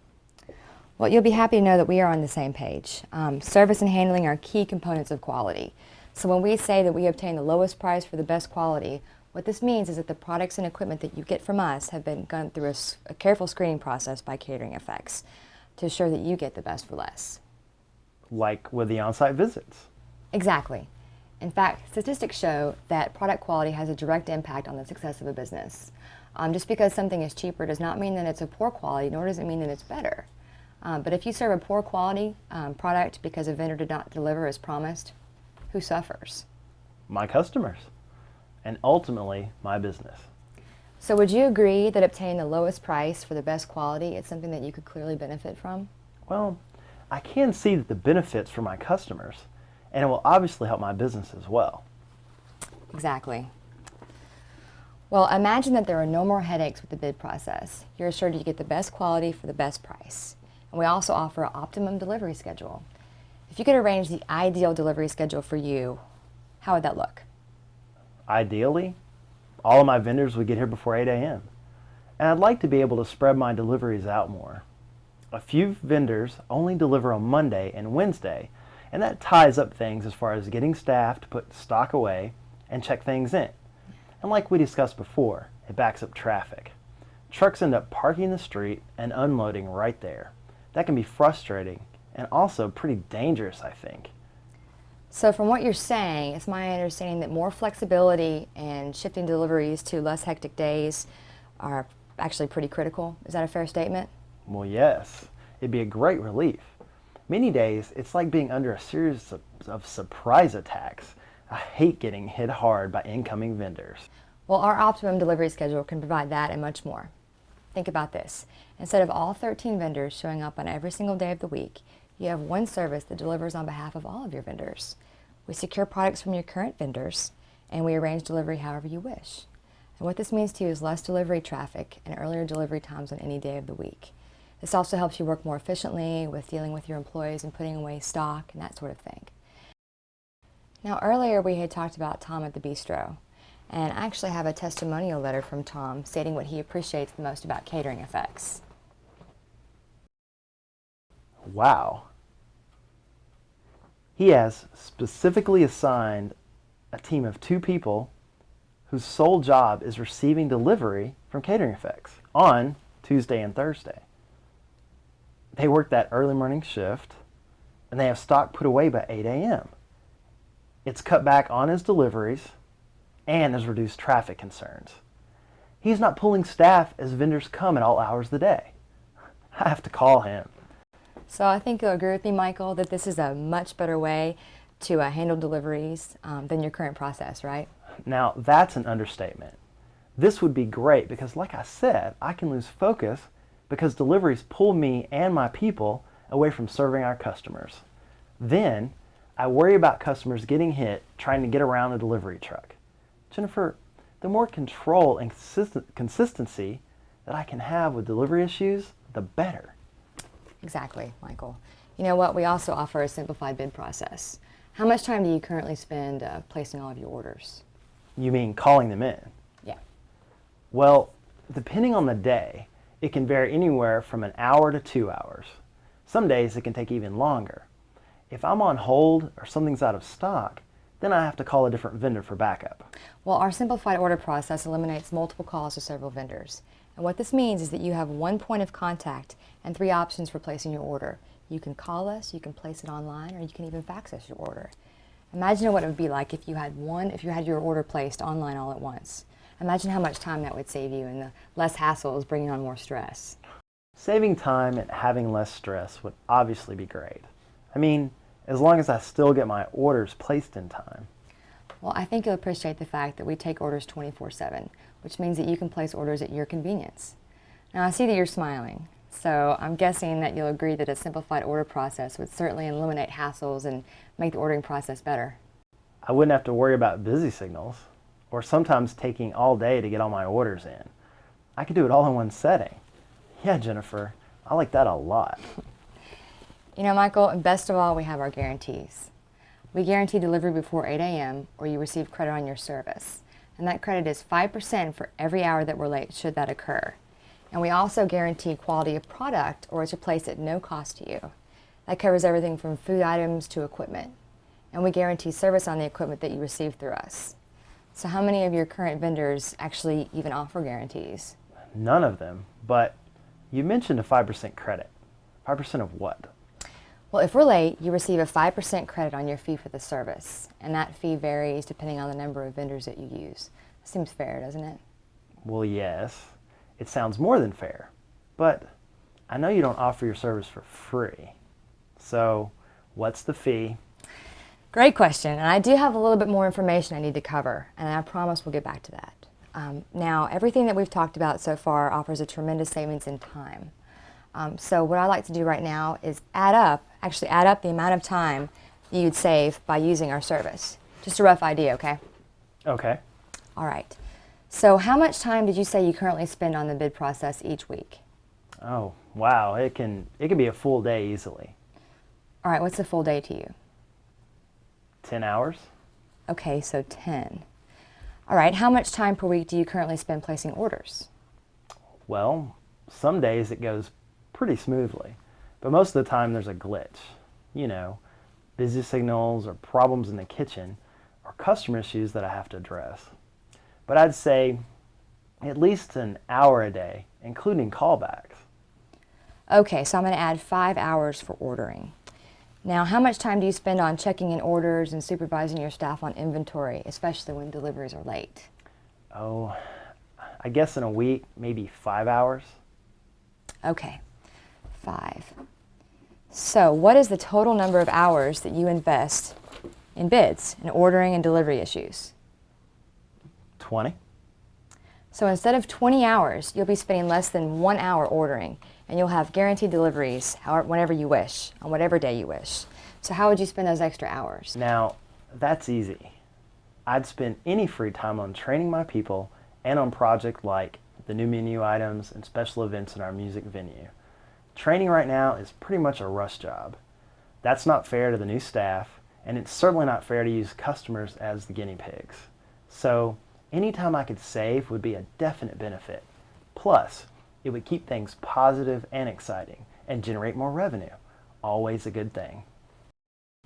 Well, you'll be happy to know that we are on the same page. Service and handling are key components of quality. So when we say that we obtain the lowest price for the best quality, what this means is that the products and equipment that you get from us have been gone through a careful screening process by Catering Effects to ensure that you get the best for less. Like with the on-site visits. Exactly. In fact, statistics show that product quality has a direct impact on the success of a business. Just because something is cheaper does not mean that it's a poor quality, nor does it mean that it's better. But if you serve a poor quality product because a vendor did not deliver as promised, who suffers? My customers, and ultimately my business. So would you agree that obtaining the lowest price for the best quality is something that you could clearly benefit from? Well, I can see that the benefits for my customers, and it will obviously help my business as well. Exactly. Well, imagine that there are no more headaches with the bid process. You're assured you get the best quality for the best price. And we also offer an optimum delivery schedule. If you could arrange the ideal delivery schedule for you, how would that look? Ideally, all of my vendors would get here before 8 a.m. And I'd like to be able to spread my deliveries out more. A few vendors only deliver on Monday and Wednesday, and that ties up things as far as getting staff to put stock away and check things in. And like we discussed before, it backs up traffic. Trucks end up parking in the street and unloading right there. That can be frustrating and also pretty dangerous, I think. So from what you're saying, it's my understanding that more flexibility and shifting deliveries to less hectic days are actually pretty critical. Is that a fair statement? Well, yes, it'd be a great relief. Many days, it's like being under a series of surprise attacks. I hate getting hit hard by incoming vendors. Well, our optimum delivery schedule can provide that and much more. Think about this. Instead of all 13 vendors showing up on every single day of the week, you have one service that delivers on behalf of all of your vendors. We secure products from your current vendors, and we arrange delivery however you wish. And what this means to you is less delivery traffic and earlier delivery times on any day of the week. This also helps you work more efficiently with dealing with your employees and putting away stock and that sort of thing. Now, earlier we had talked about Tom at the bistro, and I actually have a testimonial letter from Tom stating what he appreciates the most about Catering Effects. Wow. He has specifically assigned a team of 2 people whose sole job is receiving delivery from Catering Effects on Tuesday and Thursday. They work that early morning shift, and they have stock put away by 8 a.m. It's cut back on his deliveries, and there's reduced traffic concerns. He's not pulling staff as vendors come at all hours of the day. I have to call him. So I think you'll agree with me, Michael, that this is a much better way to handle deliveries than your current process, right? Now, that's an understatement. This would be great because, like I said, I can lose focus because deliveries pull me and my people away from serving our customers. Then, I worry about customers getting hit trying to get around a delivery truck. Jennifer, the more control and consistency that I can have with delivery issues, the better. Exactly, Michael. You know what? We also offer a simplified bid process. How much time do you currently spend placing all of your orders? You mean calling them in? Yeah. Well, depending on the day, it can vary anywhere from an hour to 2 hours. Some days it can take even longer. If I'm on hold or something's out of stock, then I have to call a different vendor for backup. Well, our simplified order process eliminates multiple calls to several vendors. And what this means is that you have one point of contact and 3 options for placing your order. You can call us, you can place it online, or you can even fax us your order. Imagine what it would be like if you had your order placed online all at once. Imagine how much time that would save you and the less hassle is bringing on more stress. Saving time and having less stress would obviously be great. I mean, as long as I still get my orders placed in time. Well, I think you'll appreciate the fact that we take orders 24/7, which means that you can place orders at your convenience. Now, I see that you're smiling, so I'm guessing that you'll agree that a simplified order process would certainly eliminate hassles and make the ordering process better. I wouldn't have to worry about busy signals, or sometimes taking all day to get all my orders in. I could do it all in one setting. Yeah, Jennifer, I like that a lot. You know, Michael, and best of all, we have our guarantees. We guarantee delivery before 8 a.m. or you receive credit on your service. And that credit is 5% for every hour that we're late, should that occur. And we also guarantee quality of product or it's replaced at no cost to you. That covers everything from food items to equipment. And we guarantee service on the equipment that you receive through us. So how many of your current vendors actually even offer guarantees? None of them, but you mentioned a 5% credit. 5% of what? Well, if we're late, you receive a 5% credit on your fee for the service, and that fee varies depending on the number of vendors that you use. Seems fair, doesn't it? Well, yes. It sounds more than fair, but I know you don't offer your service for free. So, what's the fee? Great question, and I do have a little bit more information I need to cover, and I promise we'll get back to that. Now, everything that we've talked about so far offers a tremendous savings in time. So what I like to do right now is add up the amount of time you'd save by using our service. Just a rough idea, okay? Okay. All right. So how much time did you say you currently spend on the bid process each week? Oh, wow. It can be a full day easily. All right, what's a full day to you? 10 hours? Okay, so 10. All right, how much time per week do you currently spend placing orders? Well, some days it goes pretty smoothly, but most of the time there's a glitch. You know, busy signals or problems in the kitchen or customer issues that I have to address. But I'd say at least an hour a day, including callbacks. Okay, so I'm going to add 5 hours for ordering. Now, how much time do you spend on checking in orders and supervising your staff on inventory, especially when deliveries are late? Oh, I guess in a week, maybe 5 hours. Okay, 5. So, what is the total number of hours that you invest in bids, in ordering and delivery issues? 20. So instead of 20 hours, you'll be spending less than 1 hour ordering, and you'll have guaranteed deliveries whenever you wish, on whatever day you wish. So how would you spend those extra hours? Now, that's easy. I'd spend any free time on training my people and on projects like the new menu items and special events in our music venue. Training right now is pretty much a rush job. That's not fair to the new staff, and it's certainly not fair to use customers as the guinea pigs. So, any time I could save would be a definite benefit. Plus, it would keep things positive and exciting and generate more revenue. Always a good thing.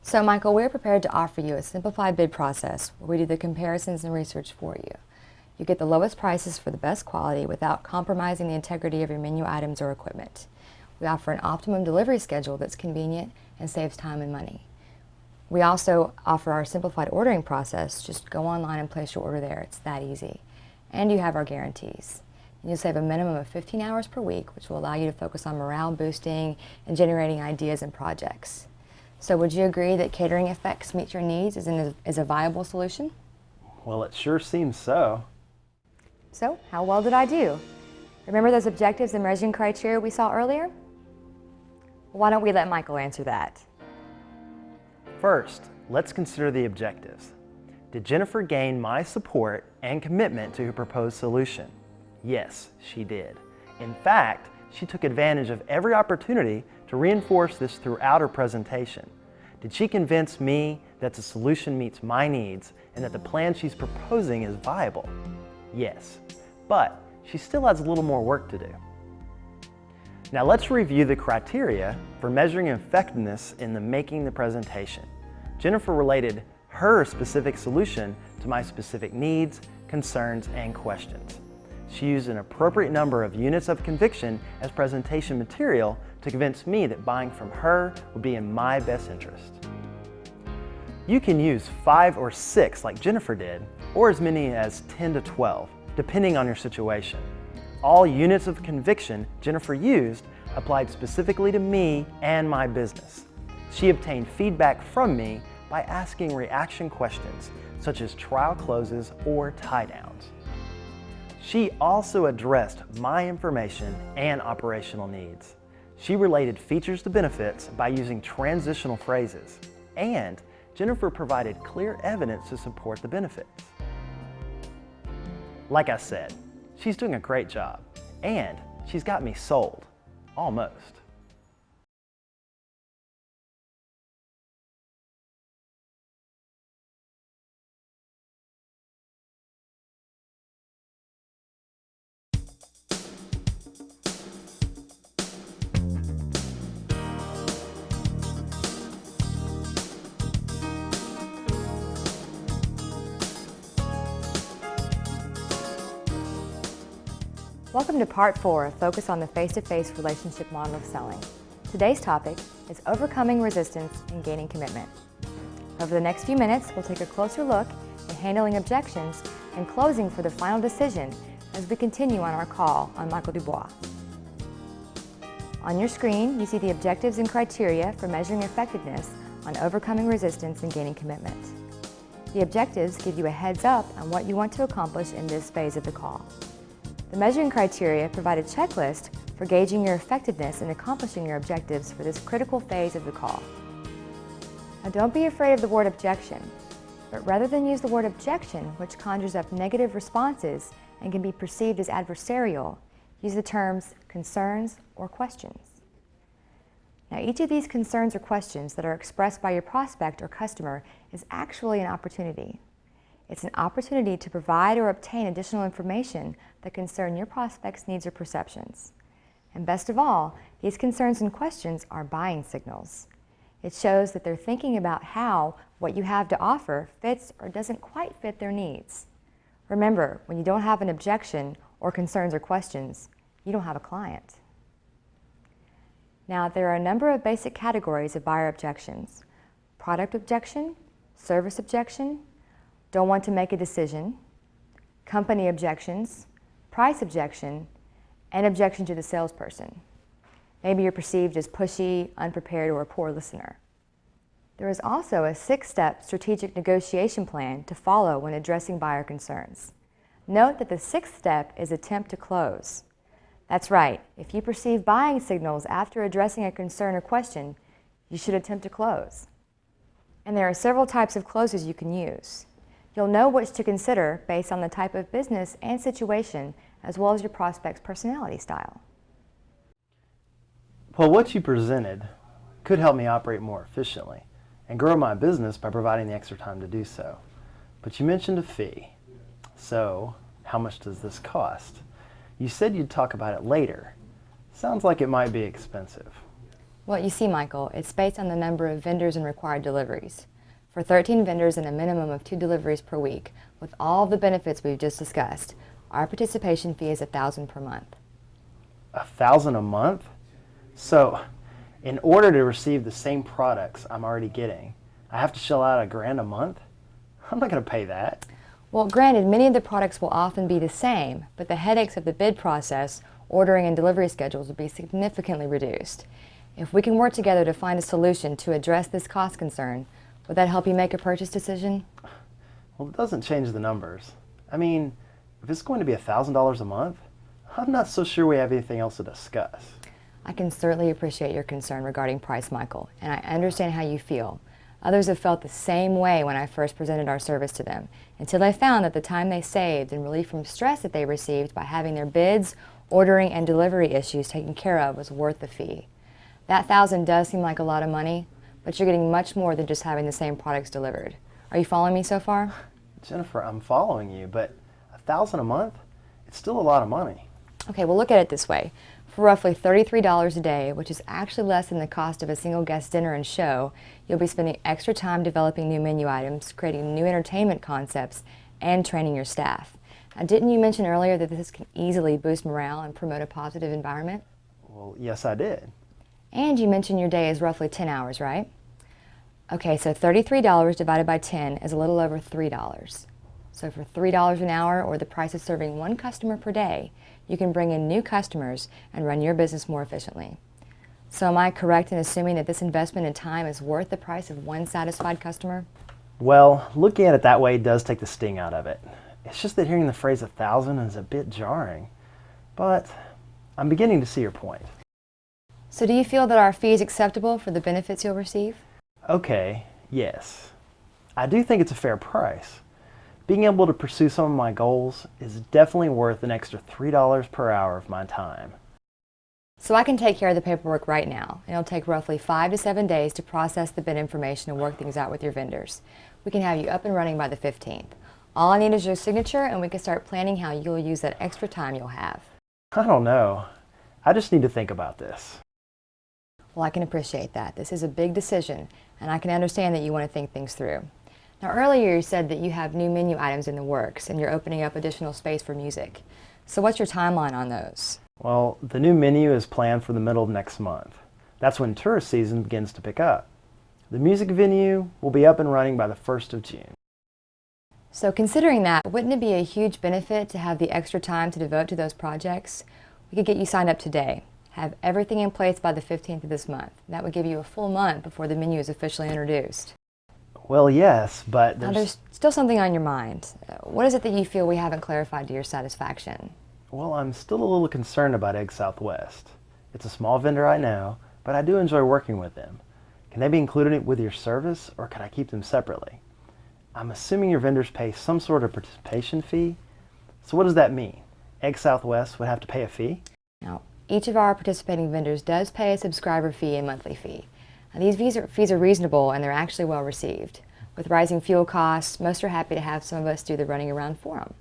So Michael, we're prepared to offer you a simplified bid process where we do the comparisons and research for you. You get the lowest prices for the best quality without compromising the integrity of your menu items or equipment. We offer an optimum delivery schedule that's convenient and saves time and money. We also offer our simplified ordering process. Just go online and place your order there. It's that easy. And you have our guarantees. And you'll save a minimum of 15 hours per week, which will allow you to focus on morale boosting and generating ideas and projects. So would you agree that Catering Effects meets your needs is a viable solution? Well, it sure seems so. So, how well did I do? Remember those objectives and measuring criteria we saw earlier? Why don't we let Michael answer that? First, let's consider the objectives. Did Jennifer gain my support and commitment to her proposed solution? Yes, she did. In fact, she took advantage of every opportunity to reinforce this throughout her presentation. Did she convince me that the solution meets my needs and that the plan she's proposing is viable? Yes, but she still has a little more work to do. Now let's review the criteria for measuring effectiveness in making the presentation. Jennifer related her specific solution to my specific needs, concerns, and questions. She used an appropriate number of units of conviction as presentation material to convince me that buying from her would be in my best interest. You can use 5 or 6 like Jennifer did, or as many as 10 to 12, depending on your situation. All units of conviction Jennifer used applied specifically to me and my business. She obtained feedback from me by asking reaction questions, such as trial closes or tie downs. She also addressed my information and operational needs. She related features to benefits by using transitional phrases, and Jennifer provided clear evidence to support the benefits. Like I said, she's doing a great job, and she's got me sold. Almost. Welcome to Part 4, Focus on the Face-to-Face Relationship Model of Selling. Today's topic is overcoming resistance and gaining commitment. Over the next few minutes, we'll take a closer look at handling objections and closing for the final decision as we continue on our call on Michael Dubois. On your screen, you see the objectives and criteria for measuring effectiveness on overcoming resistance and gaining commitment. The objectives give you a heads up on what you want to accomplish in this phase of the call. The measuring criteria provide a checklist for gauging your effectiveness in accomplishing your objectives for this critical phase of the call. Now, don't be afraid of the word objection, but rather than use the word objection, which conjures up negative responses and can be perceived as adversarial, use the terms concerns or questions. Now, each of these concerns or questions that are expressed by your prospect or customer is actually an opportunity. It's an opportunity to provide or obtain additional information that concern your prospect's needs or perceptions. And best of all, these concerns and questions are buying signals. It shows that they're thinking about how what you have to offer fits or doesn't quite fit their needs. Remember, when you don't have an objection or concerns or questions, you don't have a client. Now, there are a number of basic categories of buyer objections: product objection, service objection, don't want to make a decision, company objections, price objection, and objection to the salesperson. Maybe you're perceived as pushy, unprepared, or a poor listener. There is also a 6-step strategic negotiation plan to follow when addressing buyer concerns. Note that the 6th step is attempt to close. That's right, if you perceive buying signals after addressing a concern or question, you should attempt to close. And there are several types of closes you can use. You'll know which to consider based on the type of business and situation, as well as your prospect's personality style. Well, what you presented could help me operate more efficiently and grow my business by providing the extra time to do so. But you mentioned a fee. So, how much does this cost? You said you'd talk about it later. Sounds like it might be expensive. Well, you see, Michael, it's based on the number of vendors and required deliveries. For 13 vendors and a minimum of 2 deliveries per week, with all the benefits we've just discussed, our participation fee is $1,000 per month. $1,000 a month? So, in order to receive the same products I'm already getting, I have to shell out $1,000 a month? I'm not going to pay that. Well, granted, many of the products will often be the same, but the headaches of the bid process, ordering and delivery schedules will be significantly reduced. If we can work together to find a solution to address this cost concern, would that help you make a purchase decision? Well, it doesn't change the numbers. I mean, if it's going to be $1,000 a month, I'm not so sure we have anything else to discuss. I can certainly appreciate your concern regarding price, Michael, and I understand how you feel. Others have felt the same way when I first presented our service to them, until they found that the time they saved and relief from stress that they received by having their bids, ordering, and delivery issues taken care of was worth the fee. That $1,000 does seem like a lot of money, but you're getting much more than just having the same products delivered. Are you following me so far? Jennifer, I'm following you, but $1,000 a month? It's still a lot of money. Okay, well, look at it this way. For roughly $33 a day, which is actually less than the cost of a single guest dinner and show, you'll be spending extra time developing new menu items, creating new entertainment concepts, and training your staff. Now, didn't you mention earlier that this can easily boost morale and promote a positive environment? Well, yes, I did. And you mentioned your day is roughly 10 hours, right? Okay, so $33 divided by 10 is a little over $3. So for $3 an hour, or the price of serving 1 customer per day, you can bring in new customers and run your business more efficiently. So am I correct in assuming that this investment in time is worth the price of 1 satisfied customer? Well, looking at it that way does take the sting out of it. It's just that hearing the phrase 1,000 is a bit jarring. But I'm beginning to see your point. So do you feel that our fee is acceptable for the benefits you'll receive? Okay, yes. I do think it's a fair price. Being able to pursue some of my goals is definitely worth an extra $3 per hour of my time. So I can take care of the paperwork right now. It'll take roughly 5 to 7 days to process the bid information and work things out with your vendors. We can have you up and running by the 15th. All I need is your signature, and we can start planning how you'll use that extra time you'll have. I don't know. I just need to think about this. Well, I can appreciate that. This is a big decision, and I can understand that you want to think things through. Now, earlier you said that you have new menu items in the works, and you're opening up additional space for music. So what's your timeline on those? Well, the new menu is planned for the middle of next month. That's when tourist season begins to pick up. The music venue will be up and running by the 1st of June. So considering that, wouldn't it be a huge benefit to have the extra time to devote to those projects? We could get you signed up today. Have everything in place by the 15th of this month. That would give you a full month before the menu is officially introduced. Well, yes, but Now, there's still something on your mind. What is it that you feel we haven't clarified to your satisfaction? Well, I'm still a little concerned about Egg Southwest. It's a small vendor, I know, but I do enjoy working with them. Can they be included with your service, or can I keep them separately? I'm assuming your vendors pay some sort of participation fee. So what does that mean? Egg Southwest would have to pay a fee? Now, each of our participating vendors does pay a subscriber fee and monthly fee. Now, these fees are reasonable, and they're actually well received. With rising fuel costs, most are happy to have some of us do the running around for them.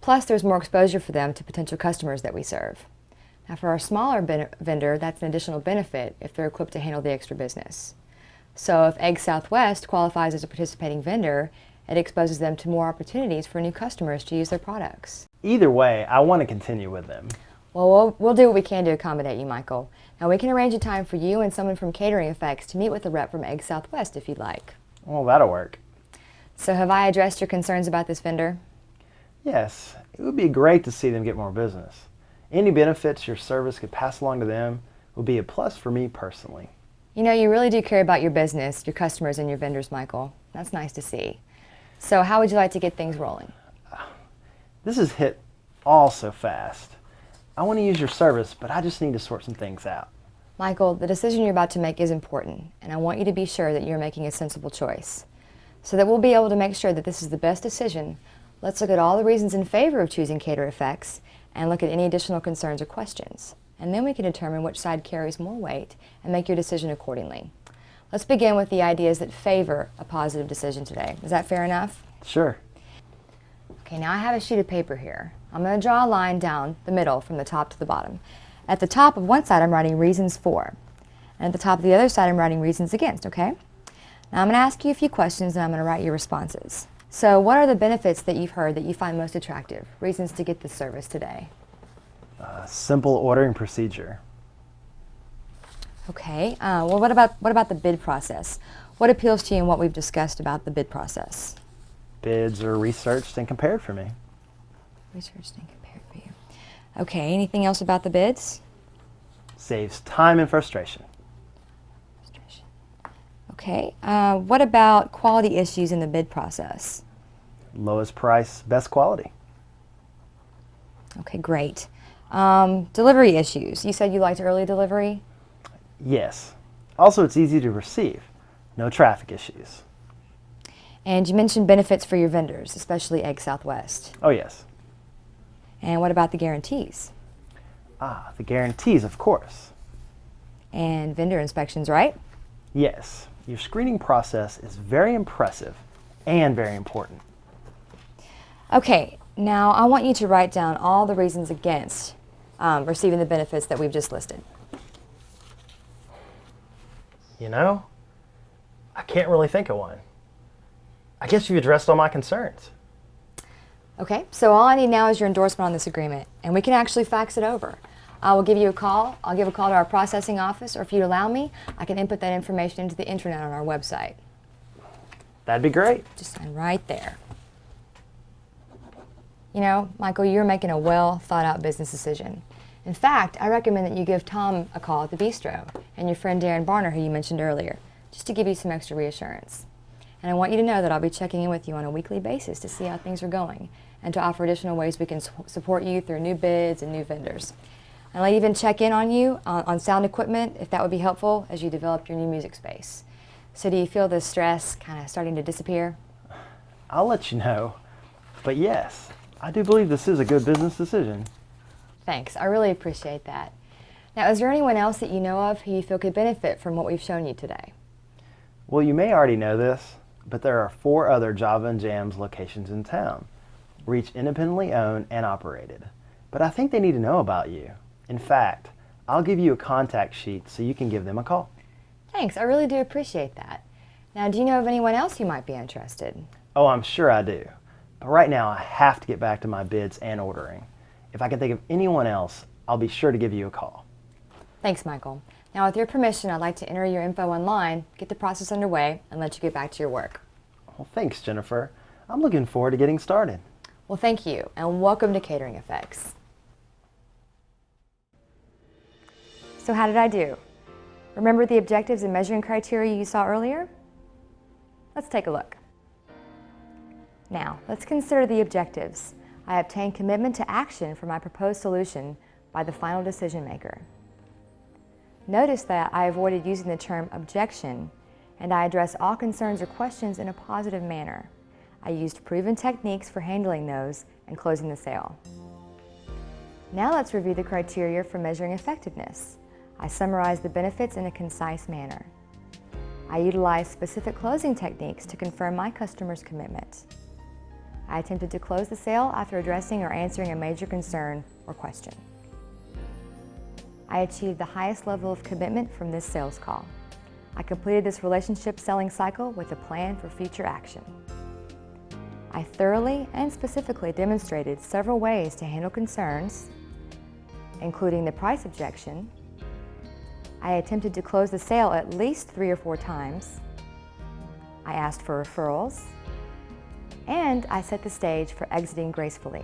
Plus, there's more exposure for them to potential customers that we serve. Now, for our smaller vendor, that's an additional benefit if they're equipped to handle the extra business. So if Egg Southwest qualifies as a participating vendor, it exposes them to more opportunities for new customers to use their products. Either way, I want to continue with them. Well, we'll do what we can to accommodate you, Michael. Now, Now we can arrange a time for you and someone from Catering Effects to meet with a rep from Egg Southwest if you'd like. Well, that'll work. So have I addressed your concerns about this vendor? Yes, it would be great to see them get more business. Any benefits your service could pass along to them would be a plus for me personally. You know, you really do care about your business, your customers, and your vendors, Michael. That's nice to see. So how would you like to get things rolling? This has hit all so fast. I want to use your service, but I just need to sort some things out. Michael, the decision you're about to make is important, and I want you to be sure that you're making a sensible choice. So that we'll be able to make sure that this is the best decision, let's look at all the reasons in favor of choosing Catering Effects and look at any additional concerns or questions. And then we can determine which side carries more weight and make your decision accordingly. Let's begin with the ideas that favor a positive decision today. Is that fair enough? Sure. Okay, now I have a sheet of paper here. I'm going to draw a line down the middle from the top to the bottom. At the top of one side, I'm writing reasons for. And at the top of the other side, I'm writing reasons against, okay? Now I'm going to ask you a few questions and I'm going to write your responses. So what are the benefits that you've heard that you find most attractive? Reasons to get this service today. Simple ordering procedure. Okay, well what about the bid process? What appeals to you in what we've discussed about the bid process? Bids are researched and compared for me. Researched and compared for you. Okay, anything else about the bids? Saves time and frustration. Okay, what about quality issues in the bid process? Lowest price, best quality. Okay, great. Delivery issues. You said you liked early delivery? Yes. Also, it's easy to receive. No traffic issues. And you mentioned benefits for your vendors, especially Egg Southwest. Oh, yes. And what about the guarantees? The guarantees, of course. And vendor inspections, right? Yes. Your screening process is very impressive and very important. Okay, now I want you to write down all the reasons against receiving the benefits that we've just listed. You know, I can't really think of one. I guess you've addressed all my concerns. Okay, so all I need now is your endorsement on this agreement, and we can actually fax it over. I will give you a call. I'll give a call to our processing office, or if you'd allow me, I can input that information into the intranet on our website. That'd be great. Just sign right there. You know, Michael, you're making a well thought out business decision. In fact, I recommend that you give Tom a call at the bistro and your friend Darren Barner, who you mentioned earlier, just to give you some extra reassurance. And I want you to know that I'll be checking in with you on a weekly basis to see how things are going and to offer additional ways we can support you through new bids and new vendors. And I'll even check in on you on sound equipment if that would be helpful as you develop your new music space. So do you feel the stress kind of starting to disappear? I'll let you know. But yes, I do believe this is a good business decision. Thanks, I really appreciate that. Now, is there anyone else that you know of who you feel could benefit from what we've shown you today? Well, you may already know this, but there are 4 other Java and Jams locations in town. We're each independently owned and operated. But I think they need to know about you. In fact, I'll give you a contact sheet so you can give them a call. Thanks, I really do appreciate that. Now, do you know of anyone else who might be interested? Oh, I'm sure I do. But right now I have to get back to my bids and ordering. If I can think of anyone else, I'll be sure to give you a call. Thanks, Michael. Now, with your permission, I'd like to enter your info online, get the process underway, and let you get back to your work. Well, thanks, Jennifer. I'm looking forward to getting started. Well, thank you, and welcome to Catering Effects. So how did I do? Remember the objectives and measuring criteria you saw earlier? Let's take a look. Now, let's consider the objectives. I obtained commitment to action for my proposed solution by the final decision maker. Notice that I avoided using the term objection, and I addressed all concerns or questions in a positive manner. I used proven techniques for handling those and closing the sale. Now let's review the criteria for measuring effectiveness. I summarized the benefits in a concise manner. I utilized specific closing techniques to confirm my customer's commitment. I attempted to close the sale after addressing or answering a major concern or question. I achieved the highest level of commitment from this sales call. I completed this relationship selling cycle with a plan for future action. I thoroughly and specifically demonstrated several ways to handle concerns, including the price objection, I attempted to close the sale at least 3 or 4 times. I asked for referrals, and I set the stage for exiting gracefully.